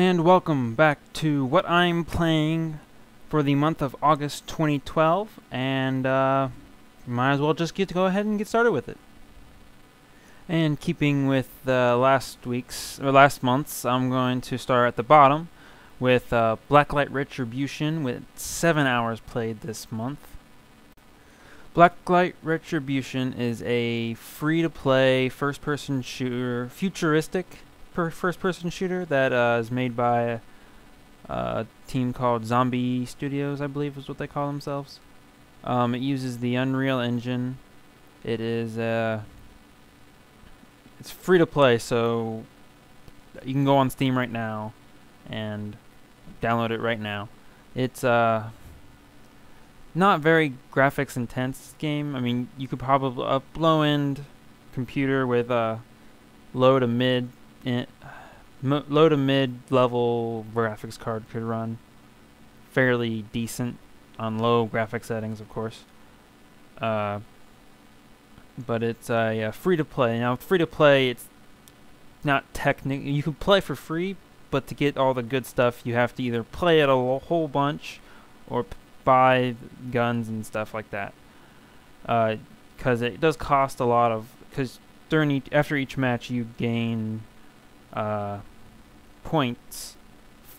And welcome back to what I'm playing for the month of August 2012, and might as well just go ahead and get started with it. And keeping with last month's, I'm going to start at the bottom with Blacklight Retribution with 7 hours played this month. Blacklight Retribution is a free-to-play first-person shooter, futuristic first-person shooter that is made by a team called Zombie Studios, I believe is what they call themselves. It uses the Unreal Engine. It is it's free-to-play, so you can go on Steam right now and download it right now. It's not very graphics intense game. I mean, you could probably a low-end computer with low to mid level graphics card could run fairly decent on low graphic settings, of course. But it's free to play. Now, free to play, it's not technical. You can play for free, but to get all the good stuff, you have to either play it a whole bunch or buy guns and stuff like that. Because it does cost a lot of. Because after each match, you gain points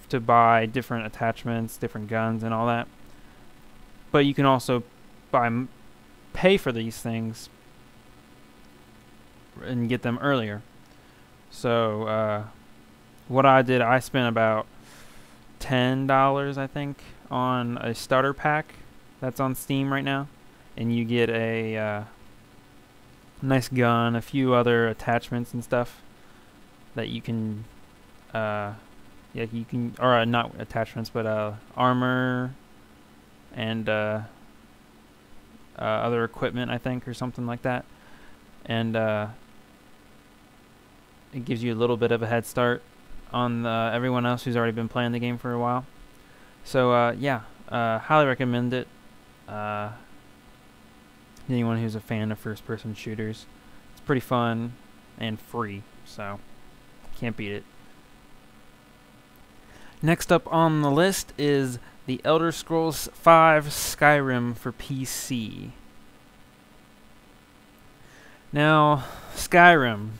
to buy different attachments, different guns, and all that. But you can also pay for these things and get them earlier. So what I did, I spent about $10, I think, on a starter pack that's on Steam right now, and you get a nice gun, a few other attachments and stuff that you can or not attachments, but armor and other equipment, I think, or something like that. And it gives you a little bit of a head start on everyone else who's already been playing the game for a while. So highly recommend it. Anyone who's a fan of first-person shooters, it's pretty fun and free, so can't beat it. Next up on the list is The Elder Scrolls V Skyrim for PC. Now, Skyrim.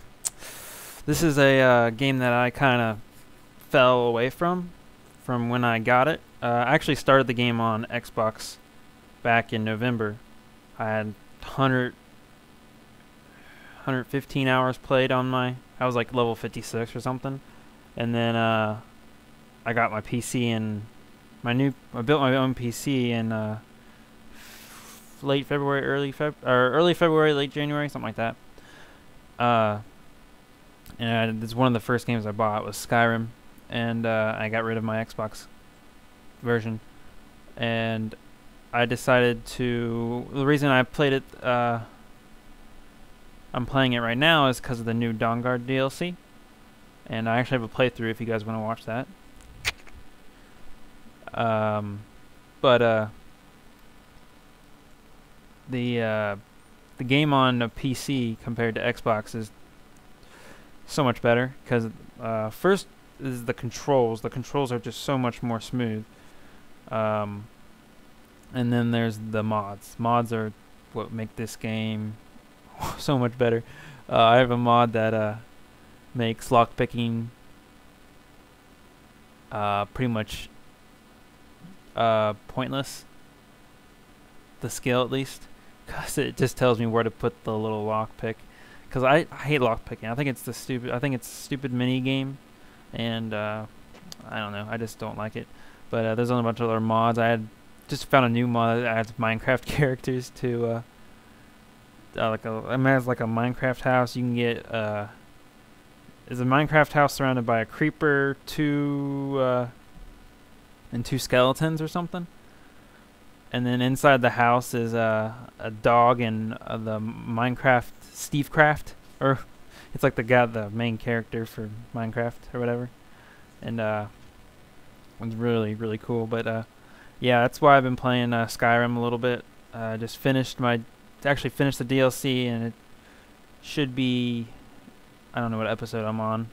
This is a game that I kind of fell away from when I got it. I actually started the game on Xbox back in November. I had 115 hours played on I was like level 56 or something. And then I got my PC and I built my own PC in late February, early February, late January, something like that. And it's one of the first games I bought was Skyrim, and I got rid of my Xbox version, and I decided the reason I played it, I'm playing it right now is because of the new Dawnguard DLC, and I actually have a playthrough if you guys want to watch that. The game on a PC compared to Xbox is so much better because first is the controls. The controls are just so much more smooth. And then there's the mods. Mods are what make this game so much better. I have a mod that makes lockpicking pretty much pointless. The skill, at least, because it just tells me where to put the little lockpick. Because I hate lockpicking. I think it's a stupid mini game, and I don't know. I just don't like it. But there's a bunch of other mods. I had just found a new mod that adds Minecraft characters to it has like a Minecraft house. You can get is a Minecraft house surrounded by a creeper, and two skeletons or something. And then inside the house is a dog and the Minecraft Stevecraft, or it's like the main character for Minecraft or whatever. And it's really, really cool. But yeah, that's why I've been playing Skyrim a little bit. Just finished the DLC, and it should be, I don't know what episode I'm on.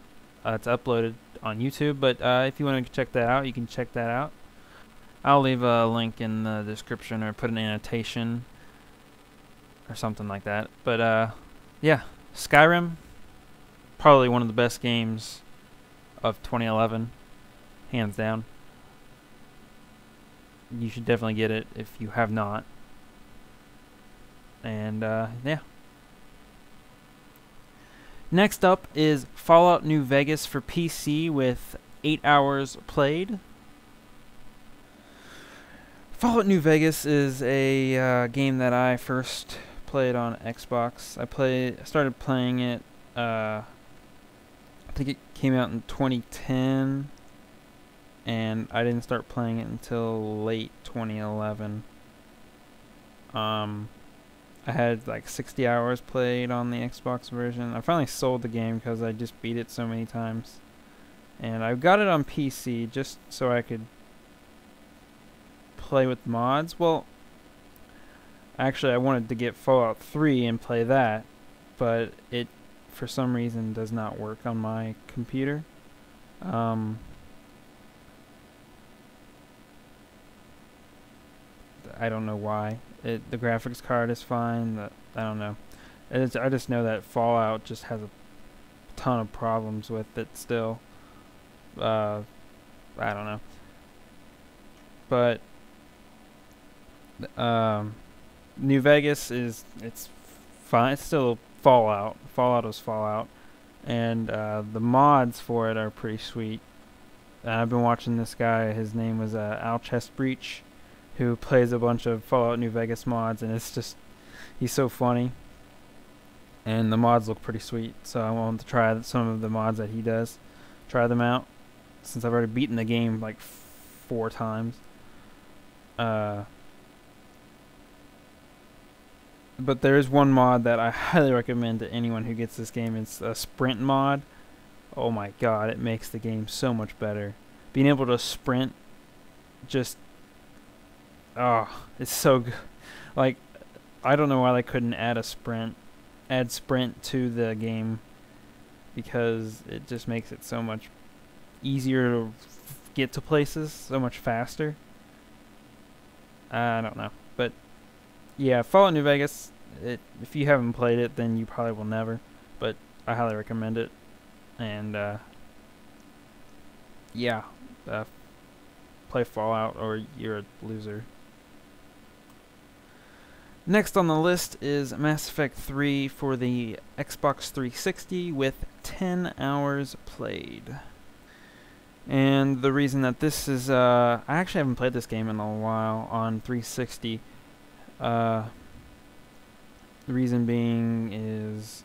It's uploaded on YouTube. But if you want to check that out, you can check that out. I'll leave a link in the description or put an annotation or something like that. But yeah, Skyrim, probably one of the best games of 2011, hands down. You should definitely get it if you have not. And yeah. Next up is Fallout New Vegas for PC with 8 hours played. Fallout New Vegas is a game that I first played on Xbox. I started playing it, I think it came out in 2010, and I didn't start playing it until late 2011. I had like 60 hours played on the Xbox version. I finally sold the game because I just beat it so many times. And I got it on PC just so I could play with mods. Well, actually I wanted to get Fallout 3 and play that, but it for some reason does not work on my computer. I don't know why. The graphics card is fine. I don't know. I just know that Fallout just has a ton of problems with it still. I don't know. But New Vegas it's fine. It's still Fallout. Fallout is Fallout, and the mods for it are pretty sweet. I've been watching this guy. His name was Al Chestbreach, who plays a bunch of Fallout New Vegas mods, and he's so funny. And the mods look pretty sweet, so I wanted to try some of the mods that he does. Try them out, since I've already beaten the game like 4 times. But there is one mod that I highly recommend to anyone who gets this game. It's a sprint mod. Oh my god, it makes the game so much better. Being able to sprint, just it's so good. Like, I don't know why they couldn't add sprint to the game, because it just makes it so much easier to get to places, so much faster. I don't know, but yeah, Fallout New Vegas, if you haven't played it, then you probably will never, but I highly recommend it. And yeah, play Fallout or you're a loser. Next on the list is Mass Effect 3 for the Xbox 360 with 10 hours played. And the reason that this is, I actually haven't played this game in a while on 360. The reason being is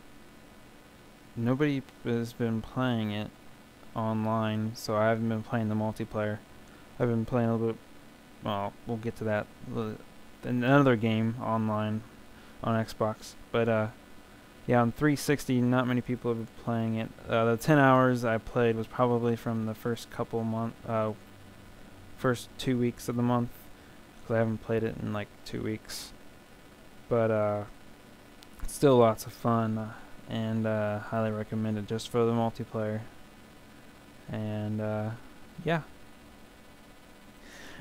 nobody has been playing it online, so I haven't been playing the multiplayer. I've been playing a little bit, well, we'll get to that, another game online on Xbox. But yeah, on 360, not many people have been playing it. The 10 hours I played was probably from the first first 2 weeks of the month, because I haven't played it in like 2 weeks. But it's still lots of fun, and highly recommend it just for the multiplayer. And yeah.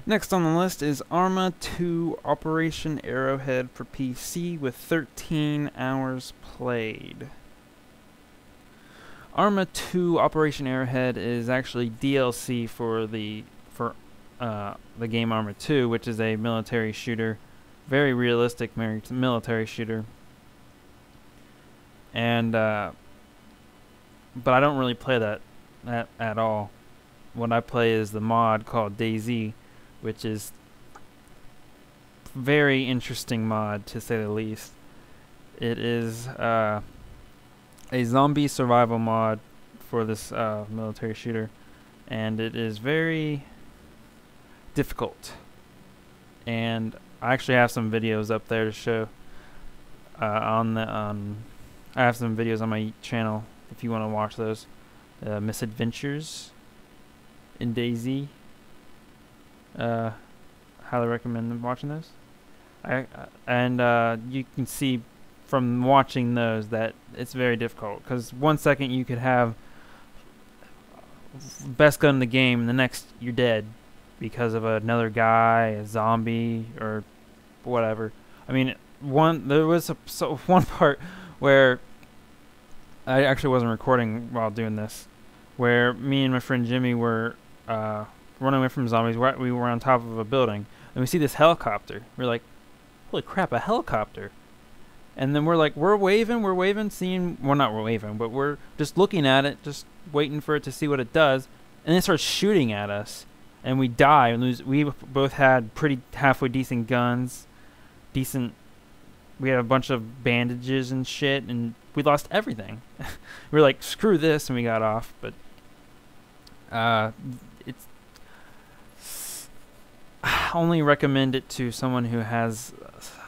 Next on the list is Arma 2 Operation Arrowhead for PC with 13 hours played. Arma 2 Operation Arrowhead is actually DLC for the game Arma 2, which is a military shooter, very realistic military shooter. And but I don't really play that at all. What I play is the mod called DayZ, which is very interesting mod, to say the least. It is a zombie survival mod for this military shooter, and it is very difficult. And I actually have some videos up there to show. I have some videos on my channel if you want to watch those. Misadventures in DayZ. Highly recommend watching those. You can see from watching those that it's very difficult, because 1 second you could have best gun in the game, and the next you're dead because of another guy, a zombie, or whatever. I mean, there was one part where I actually wasn't recording while doing this, where me and my friend Jimmy were running away from zombies. We were on top of a building, and we see this helicopter. We're like, holy crap, a helicopter. And then we're waving, seeing, well, not waving, but we're just looking at it, just waiting for it to see what it does. And it starts shooting at us, and we die and lose. We both had pretty halfway decent guns, we had a bunch of bandages and shit, and we lost everything. We were like, screw this, and we got off. But it's I only recommend it to someone who has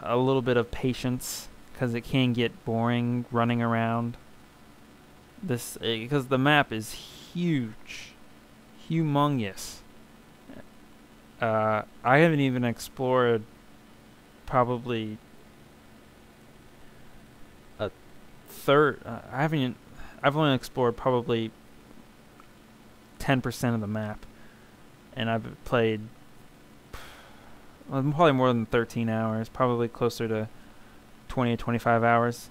a little bit of patience, because it can get boring running around this, because the map is humongous. I haven't even explored probably a third. I've only explored probably 10% of the map, and I've played probably more than 13 hours, probably closer to 20 to 25 hours.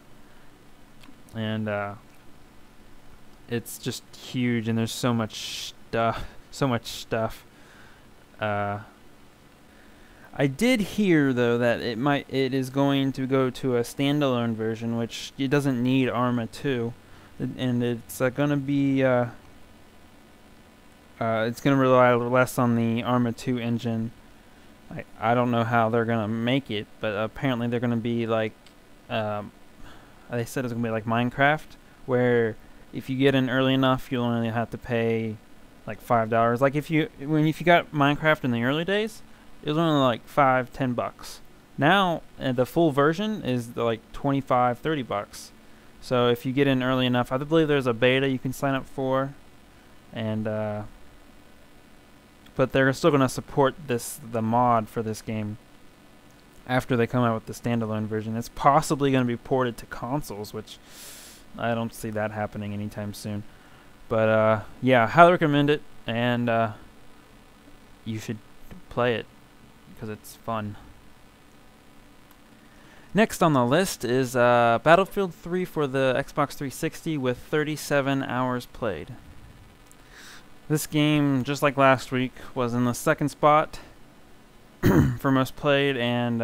And it's just huge, and there's so much stuff. I did hear though that it is going to go to a standalone version, which it doesn't need Arma 2, and it's gonna be it's gonna rely less on the Arma 2 engine. I don't know how they're gonna make it, but apparently they're gonna be like they said it's gonna be like Minecraft, where if you get in early enough, you'll only have to pay like $5. Like if you got Minecraft in the early days, it was only like $5-10. Now the full version is like $25-30. So if you get in early enough, I believe there's a beta you can sign up for, and but they're still gonna support the mod for this game after they come out with the standalone version. It's possibly gonna be ported to consoles, which I don't see that happening anytime soon. But yeah, highly recommend it, and you should play it because it's fun. Next on the list is Battlefield 3 for the Xbox 360 with 37 hours played. This game, just like last week, was in the second spot for most played, and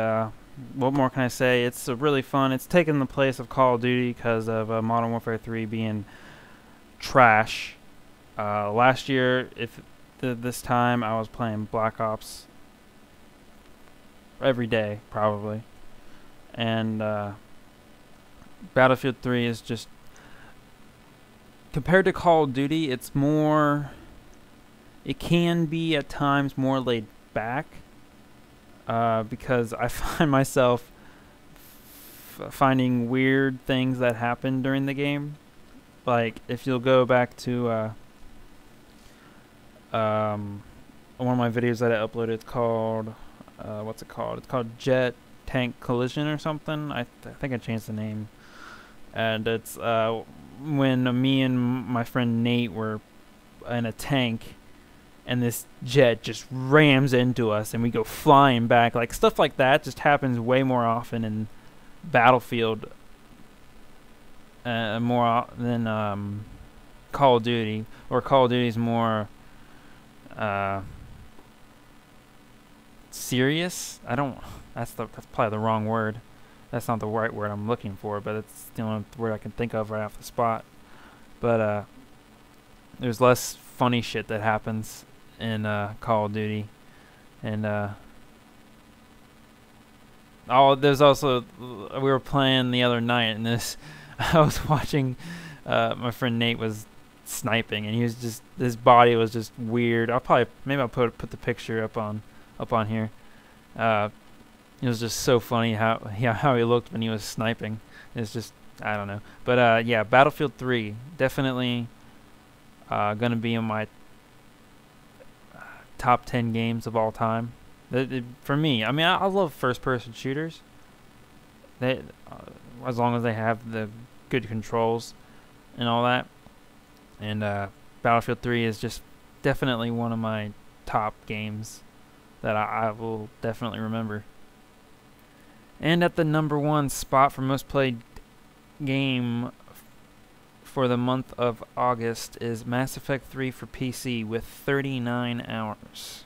what more can I say? It's really fun. It's taken the place of Call of Duty because of Modern Warfare 3 being trash. Last year, this time, I was playing Black Ops every day, probably. And Battlefield 3 is just, compared to Call of Duty, it can be at times more laid back, because I find myself finding weird things that happen during the game. Like, if you'll go back to one of my videos that I uploaded, it's called, what's it called? It's called Jet Tank Collision or something. I think I changed the name. And it's when me and my friend Nate were in a tank, and this jet just rams into us, and we go flying back. Like, stuff like that just happens way more often in Battlefield, more than Call of Duty. Or Call of Duty's more serious. That's probably the wrong word. That's not the right word I'm looking for, but it's the only word I can think of right off the spot. But there's less funny shit that happens in Call of Duty, and there's also, we were playing the other night, and I was watching, my friend Nate was sniping, and he was just, his body was just weird. Maybe I'll put the picture up on here. It was just so funny how he looked when he was sniping. It's just, I don't know. But yeah, Battlefield 3 definitely gonna be in my top 10 games of all time. For me, I mean, I love first-person shooters. As long as they have the good controls and all that. And Battlefield 3 is just definitely one of my top games that I will definitely remember. And at the number 1 spot for most played game for the month of August is Mass Effect 3 for PC with 39 hours.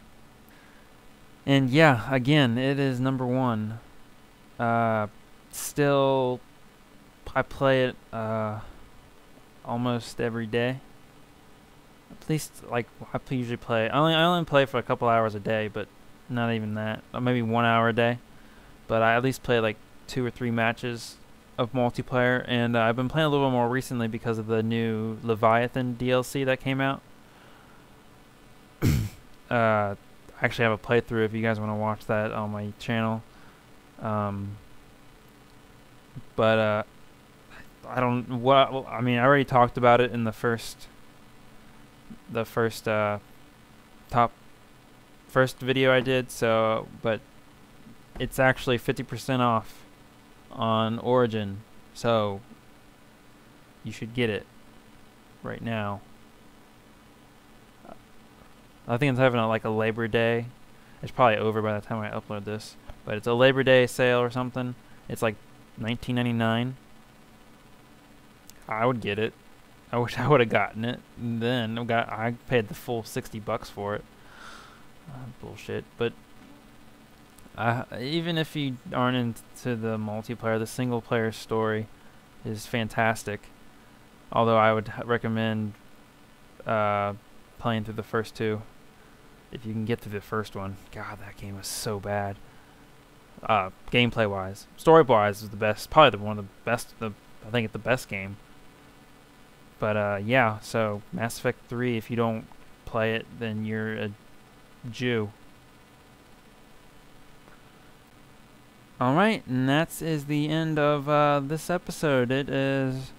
And yeah, again, it is number 1. Still, I play it almost every day. At least, like, I usually play. I only play for a couple hours a day, but not even that. Or maybe 1 hour a day. But I at least play like 2 or 3 matches of multiplayer, and I've been playing a little more recently because of the new Leviathan DLC that came out. I actually have a playthrough if you guys want to watch that on my channel. But I don't. I mean, I already talked about it in the first video I did. So, but it's actually 50% off on Origin, so you should get it right now. I think it's having like a Labor Day. It's probably over by the time I upload this, but it's a Labor Day sale or something. It's like $19.99. I would get it. I wish I would have gotten it. And then I paid the full $60 for it. Bullshit, but. Even if you aren't into the multiplayer, the single player story is fantastic. Although I would recommend playing through the first 2 if you can get through the first one. God, that game was so bad. Gameplay wise, story wise is the best, probably one of the best. I think it's the best game. But yeah, so Mass Effect 3. If you don't play it, then you're a Jew. Alright, and that is the end of this episode. It is...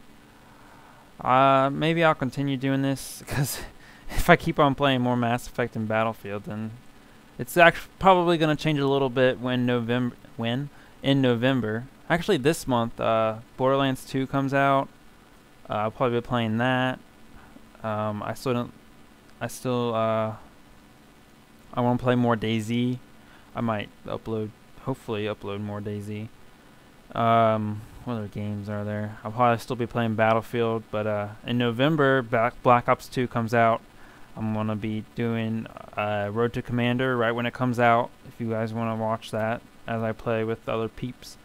maybe I'll continue doing this, because if I keep on playing more Mass Effect and Battlefield, then it's actually probably going to change a little bit in November. Actually, this month, Borderlands 2 comes out. I'll probably be playing that. I want to play more DayZ. I might hopefully upload more DayZ. What other games are there? I'll probably still be playing Battlefield, but in November, Black Ops 2 comes out. I'm going to be doing Road to Commander right when it comes out, if you guys want to watch that as I play with other peeps.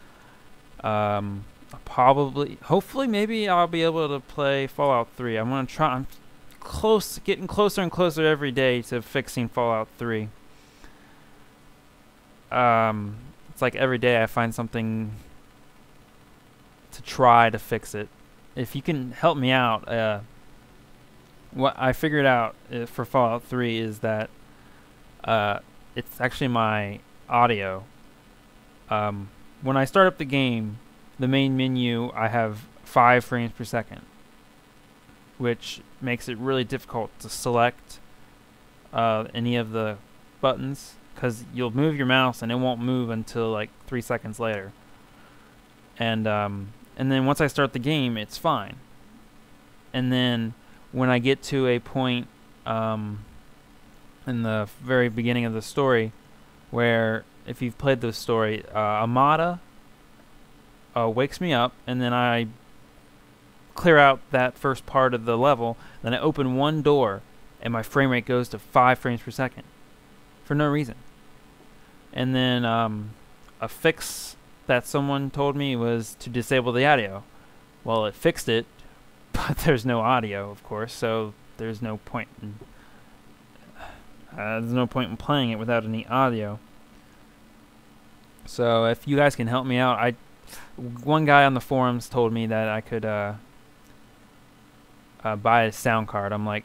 Hopefully, maybe I'll be able to play Fallout 3. I'm going to try. I'm getting closer and closer every day to fixing Fallout 3. It's like every day I find something to try to fix it. If you can help me out, what I figured out for Fallout 3 is that it's actually my audio. When I start up the game, the main menu, I have 5 frames per second, which makes it really difficult to select any of the buttons, because you'll move your mouse and it won't move until like 3 seconds later. And then once I start the game, it's fine. And then when I get to a point in the very beginning of the story, where if you've played the story, Amada wakes me up, and then I clear out that first part of the level, then I open one door, and my frame rate goes to 5 frames per second for no reason. And then a fix that someone told me was to disable the audio. Well, it fixed it, but there's no audio, of course, so there's no point in playing it without any audio. So if you guys can help me out, one guy on the forums told me that I could buy a sound card. I'm like,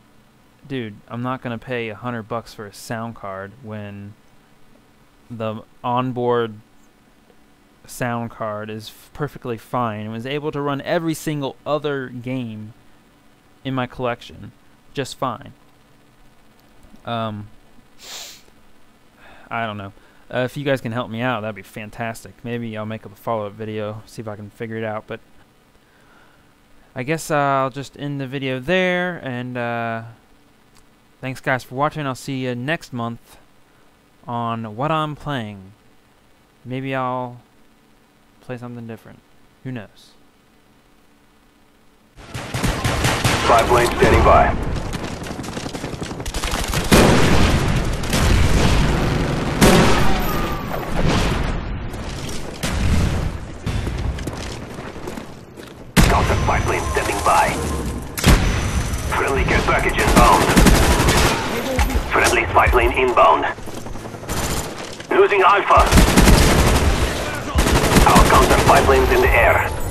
dude, I'm not gonna pay $100 for a sound card when the onboard sound card is perfectly fine and was able to run every single other game in my collection just fine. I don't know. If you guys can help me out, that'd be fantastic. Maybe I'll make a follow-up video, see if I can figure it out. But I guess I'll just end the video there, and thanks guys for watching. I'll see you next month on what I'm playing. Maybe I'll play something different. Who knows? 5 lanes standing by. Counter 5 lanes standing by. Friendly care package inbound. Friendly 5 lane inbound. Losing Alpha. Our counter 5 lanes in the air.